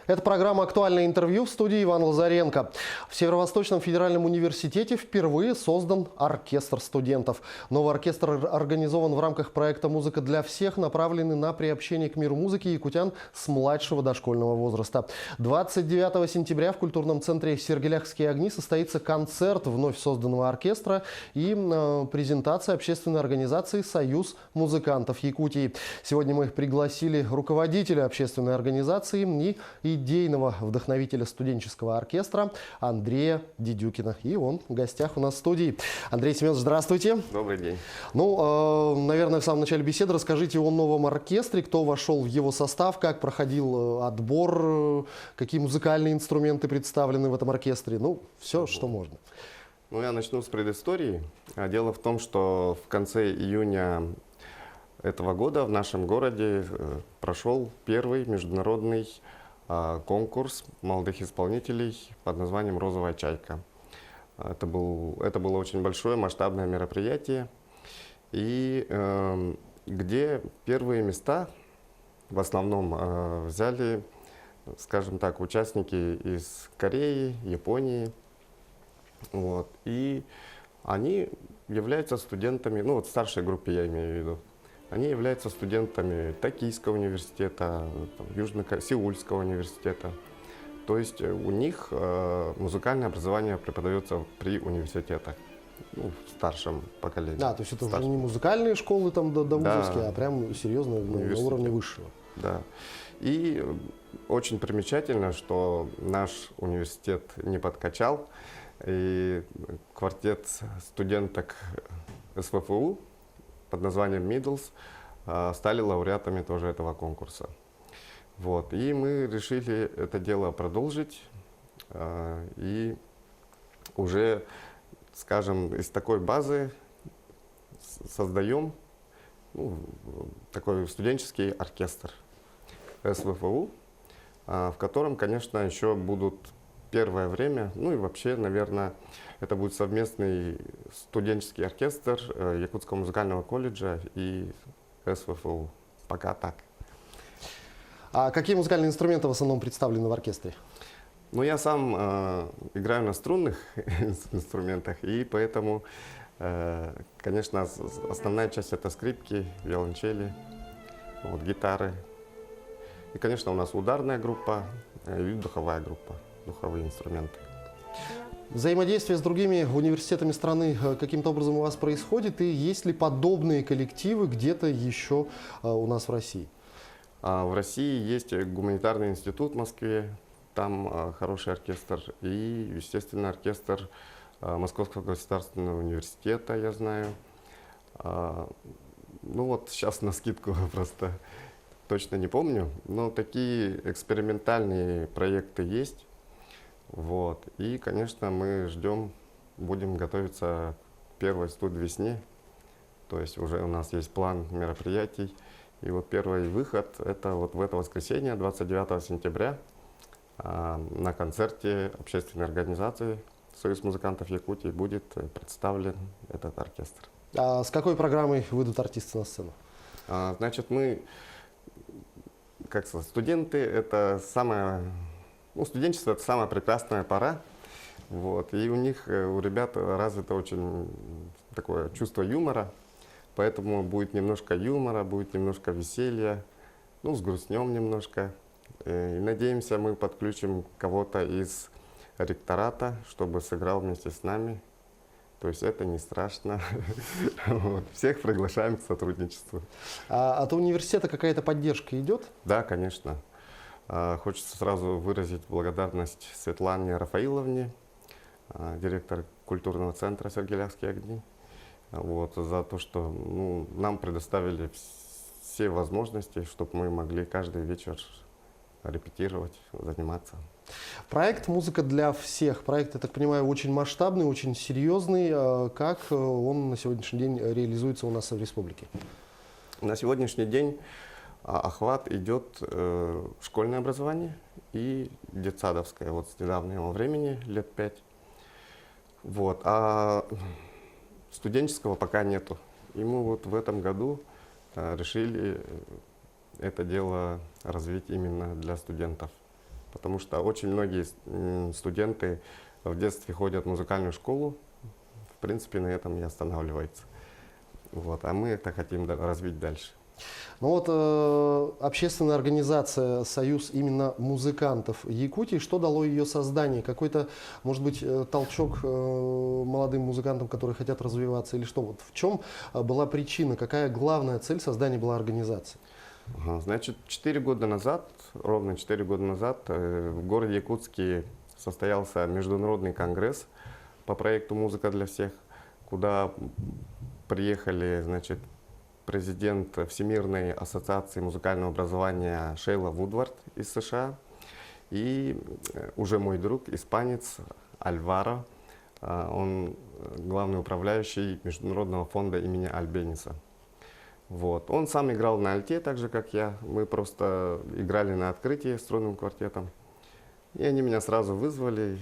Это программа «Актуальное интервью», в студии Иван Лазаренко. В Северо-Восточном федеральном университете впервые создан оркестр студентов. Новый оркестр организован в рамках проекта «Музыка для всех», направленный на приобщение к миру музыки якутян с младшего дошкольного возраста. 29 сентября в культурном центре «Сергеляхские огни» состоится концерт вновь созданного оркестра и презентация общественной организации «Союз музыкантов Якутии». Сегодня мы пригласили руководителя общественной организации и идейного вдохновителя студенческого оркестра Андрея Дедюкина. И он в гостях у нас в студии. Андрей Семенович, здравствуйте. Добрый день. Ну, наверное, в самом начале беседы расскажите о новом оркестре, кто вошел в его состав, как проходил отбор, какие музыкальные инструменты представлены в этом оркестре. Ну, все, что можно. Ну, я начну с предыстории. Дело в том, что в конце июня этого года в нашем городе прошел первый международный конкурс молодых исполнителей под названием «Розовая чайка». Это было очень большое масштабное мероприятие, и где первые места в основном взяли, скажем так, участники из Кореи, Японии. Вот. И они являются студентами, ну вот в старшей группе я имею в виду, они являются студентами Токийского университета, Сеульского университета. То есть у них музыкальное образование преподается при университетах, ну, в старшем поколении. Да, то есть это уже не музыкальные школы там до вузовские, да, а прям серьезно на уровне высшего. Да. И очень примечательно, что наш университет не подкачал, и квартет студенток СВФУ под названием «Middles» стали лауреатами тоже этого конкурса. Вот. И мы решили это дело продолжить и уже, скажем, из такой базы создаем такой студенческий оркестр СВФУ, в котором, конечно, еще будут первое время, ну и вообще, наверное, это будет совместный студенческий оркестр Якутского музыкального колледжа и СВФУ. Пока так. А какие музыкальные инструменты в основном представлены в оркестре? Ну, я сам играю на струнных инструментах, и поэтому, конечно, основная часть это скрипки, виолончели, вот, гитары. И, конечно, у нас ударная группа и духовая группа, духовые инструменты. Взаимодействие с другими университетами страны каким-то образом у вас происходит? И есть ли подобные коллективы где-то еще у нас в России? В России есть гуманитарный институт в Москве, там хороший оркестр. И, естественно, оркестр Московского государственного университета, я знаю. Ну вот сейчас навскидку просто точно не помню, но такие экспериментальные проекты есть. Вот. И, конечно, мы будем готовиться к первой студ-весне. То есть уже у нас есть план мероприятий. И вот первый выход – это вот в это воскресенье, 29 сентября, на концерте общественной организации «Союз музыкантов Якутии» будет представлен этот оркестр. А с какой программой выйдут артисты на сцену? Значит, мы, как сказать, студенты – это студенчество – это самая прекрасная пора, вот, и у ребят развито очень такое чувство юмора, поэтому будет немножко юмора, будет немножко веселья, сгрустнем немножко. И надеемся, мы подключим кого-то из ректората, чтобы сыграл вместе с нами. То есть это не страшно. Всех приглашаем к сотрудничеству. А от университета какая-то поддержка идет? Да, конечно. Хочется сразу выразить благодарность Светлане Рафаиловне, директор культурного центра «Сергеляхские огни», за то, что нам предоставили все возможности, чтобы мы могли каждый вечер репетировать, заниматься. Проект «Музыка для всех». Проект, я так понимаю, очень масштабный, очень серьезный. Как он на сегодняшний день реализуется у нас в республике? На сегодняшний день охват идет школьное образование и детсадовское. Вот с недавнего времени, лет 5. А студенческого пока нету. И мы вот в этом году решили это дело развить именно для студентов. Потому что очень многие студенты в детстве ходят в музыкальную школу, в принципе, на этом и останавливается. Вот, а мы это хотим развить дальше. Ну вот общественная организация «Союз именно музыкантов Якутии», что дало ее создание? Какой-то, может быть, толчок молодым музыкантам, которые хотят развиваться, или что? Вот в чем была причина, какая главная цель создания была организации? Ага, значит, 4 года назад, ровно 4 года назад, в городе Якутске состоялся международный конгресс по проекту «Музыка для всех», куда приехали, значит, президент Всемирной ассоциации музыкального образования Шейла Вудвард из США и уже мой друг, испанец Альваро, он главный управляющий Международного фонда имени Альбениса. Вот. Он сам играл на альте, так же как я. Мы просто играли на открытии струнным квартетом. И они меня сразу вызвали,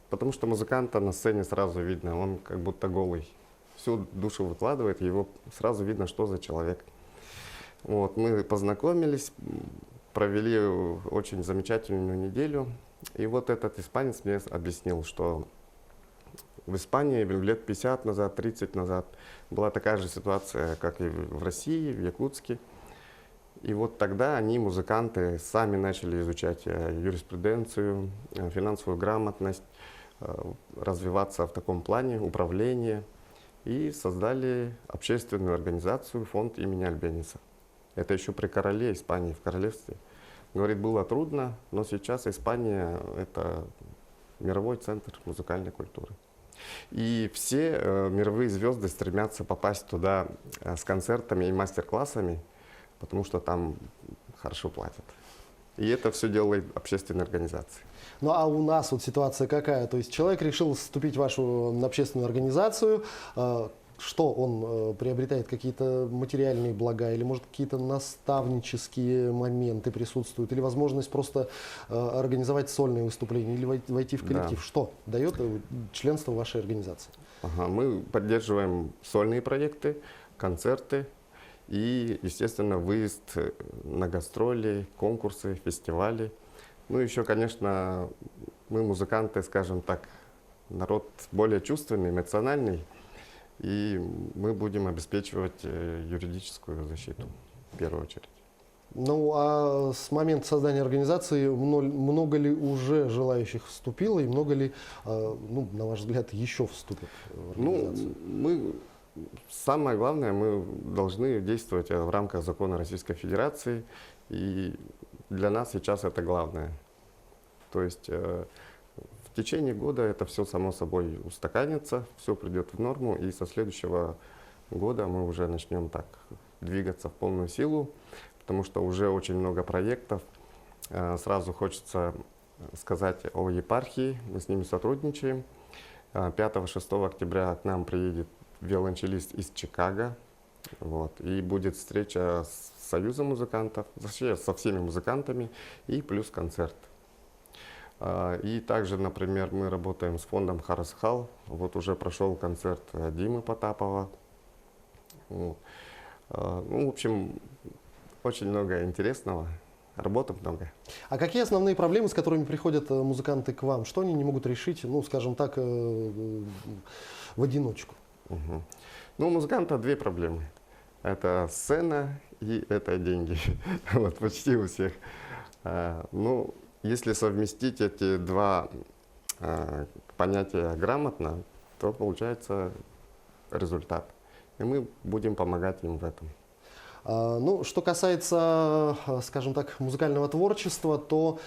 потому что музыканта на сцене сразу видно, он как будто голый. Всю душу выкладывает, его сразу видно, что за человек. Вот. Мы познакомились, провели очень замечательную неделю. И вот этот испанец мне объяснил, что в Испании лет 50 назад, 30 назад была такая же ситуация, как и в России, в Якутске. И вот тогда они, музыканты, сами начали изучать юриспруденцию, финансовую грамотность, развиваться в таком плане, управление. И создали общественную организацию, фонд имени Альбениса. Это еще при короле Испании, в королевстве. Говорит, было трудно, но сейчас Испания – это мировой центр музыкальной культуры. И все мировые звезды стремятся попасть туда с концертами и мастер-классами, потому что там хорошо платят. И это все делает общественная организация. Ну а у нас вот ситуация какая? То есть человек решил вступить в вашу общественную организацию, что он приобретает, какие-то материальные блага, или может какие-то наставнические моменты присутствуют, или возможность просто организовать сольные выступления, или войти в коллектив? Да. Что дает членство в вашей организации? Ага, мы поддерживаем сольные проекты, концерты и, естественно, выезд на гастроли, конкурсы, фестивали. Ну, еще, конечно, мы музыканты, скажем так, народ более чувственный, эмоциональный, и мы будем обеспечивать юридическую защиту в первую очередь. Ну, а с момента создания организации много ли уже желающих вступило и много ли, ну, на ваш взгляд, еще вступят в организацию? Самое главное, мы должны действовать в рамках закона Российской Федерации, и для нас сейчас это главное. То есть в течение года это все само собой устаканится, все придет в норму, и со следующего года мы уже начнем так двигаться в полную силу, потому что уже очень много проектов. Сразу хочется сказать о епархии, мы с ними сотрудничаем. 5-6 октября к нам приедет виолончелист из Чикаго, вот, и будет встреча с Союзом музыкантов, вообще со всеми музыкантами, и плюс концерт. И также, например, мы работаем с фондом Харасхал. Вот уже прошел концерт Димы Потапова. Ну, в общем, очень много интересного, работы много. А какие основные проблемы, с которыми приходят музыканты к вам? Что они не могут решить, ну, скажем так, в одиночку? Угу. Ну, у музыканта две проблемы. Это сцена и это деньги. Вот, почти у всех. Ну, если совместить эти два понятия грамотно, то получается результат. И мы будем помогать им в этом. Ну, что касается, скажем так, музыкального творчества, то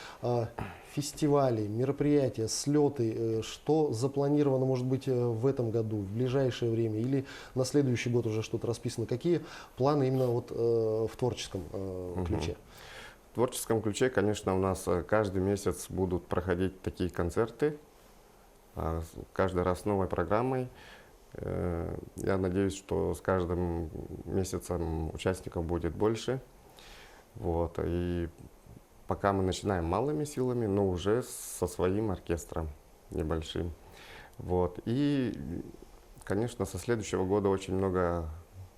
фестивали, мероприятия, слеты, что запланировано, может быть, в этом году, в ближайшее время или на следующий год уже что-то расписано? Какие планы именно вот в творческом ключе? В творческом ключе, конечно, у нас каждый месяц будут проходить такие концерты, каждый раз с новой программой. Я надеюсь, что с каждым месяцем участников будет больше. Вот. И пока мы начинаем малыми силами, но уже со своим оркестром небольшим. Вот. И, конечно, со следующего года очень много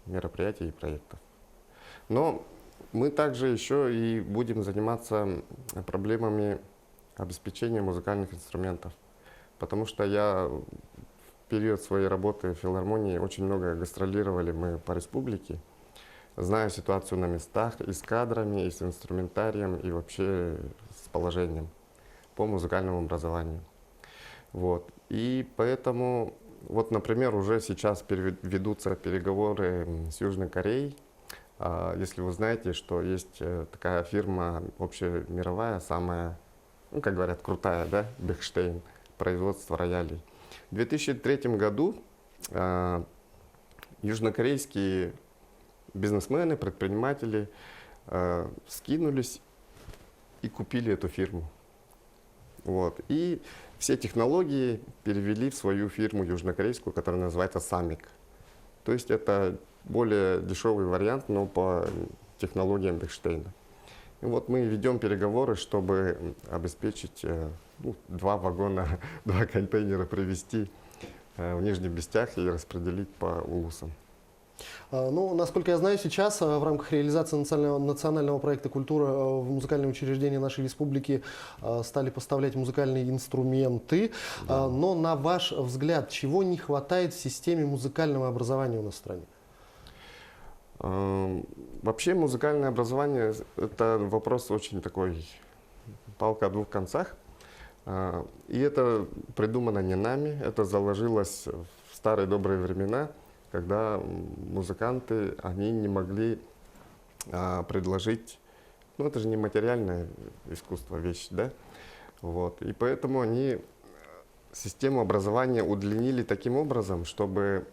мероприятий и проектов. Но мы также еще и будем заниматься проблемами обеспечения музыкальных инструментов. Потому что я в период своей работы в филармонии очень много гастролировали мы по республике. Знаю ситуацию на местах и с кадрами, и с инструментарием, и вообще с положением по музыкальному образованию. Вот. И поэтому, вот, например, уже сейчас ведутся переговоры с Южной Кореей. Если вы знаете, что есть такая фирма общемировая, самая, ну, как говорят, крутая, да, Бехштейн, производство роялей. В 2003 году южнокорейские бизнесмены, предприниматели скинулись и купили эту фирму. Вот. И все технологии перевели в свою фирму южнокорейскую, которая называется Samik. То есть это более дешевый вариант, но по технологиям Бехштейна. И вот мы ведем переговоры, чтобы обеспечить 2 вагона, 2 контейнера привезти в Нижний Бестях и распределить по улусам. Ну, насколько я знаю, сейчас в рамках реализации национального проекта «Культура» в музыкальные учреждения нашей республики стали поставлять музыкальные инструменты. Да. Но, на ваш взгляд, чего не хватает в системе музыкального образования у нас в стране? Вообще музыкальное образование – это вопрос очень такой, палка о 2 концах. И это придумано не нами, это заложилось в старые добрые времена, когда музыканты, они не могли предложить, ну это же не материальное искусство, вещь, да? Вот. И поэтому они систему образования удлинили таким образом, чтобы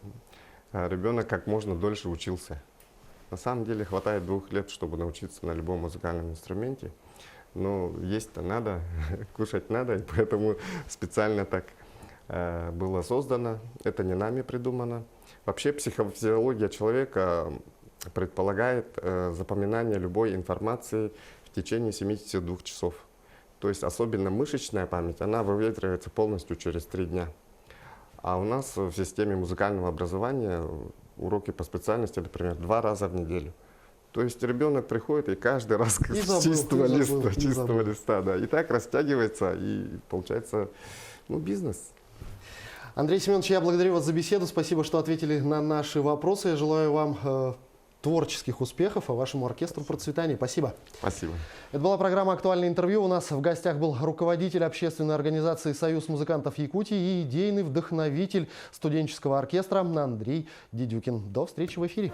ребенок как можно дольше учился. На самом деле хватает 2 лет, чтобы научиться на любом музыкальном инструменте. Но есть-то надо, кушать надо, и поэтому специально так было создано. Это не нами придумано. Вообще психофизиология человека предполагает запоминание любой информации в течение 72 часов. То есть особенно мышечная память, она выветривается полностью через 3 дня. А у нас в системе музыкального образования уроки по специальности, например, 2 раза в неделю. То есть ребенок приходит и каждый раз с чистого листа, да, и так растягивается, и получается, ну, бизнес. Андрей Семенович, я благодарю вас за беседу. Спасибо, что ответили на наши вопросы. Я желаю вам творческих успехов, а вашему оркестру процветания. Спасибо. Спасибо. Это была программа «Актуальное интервью». У нас в гостях был руководитель общественной организации «Союз музыкантов Якутии» и идейный вдохновитель студенческого оркестра Андрей Дедюкин. До встречи в эфире.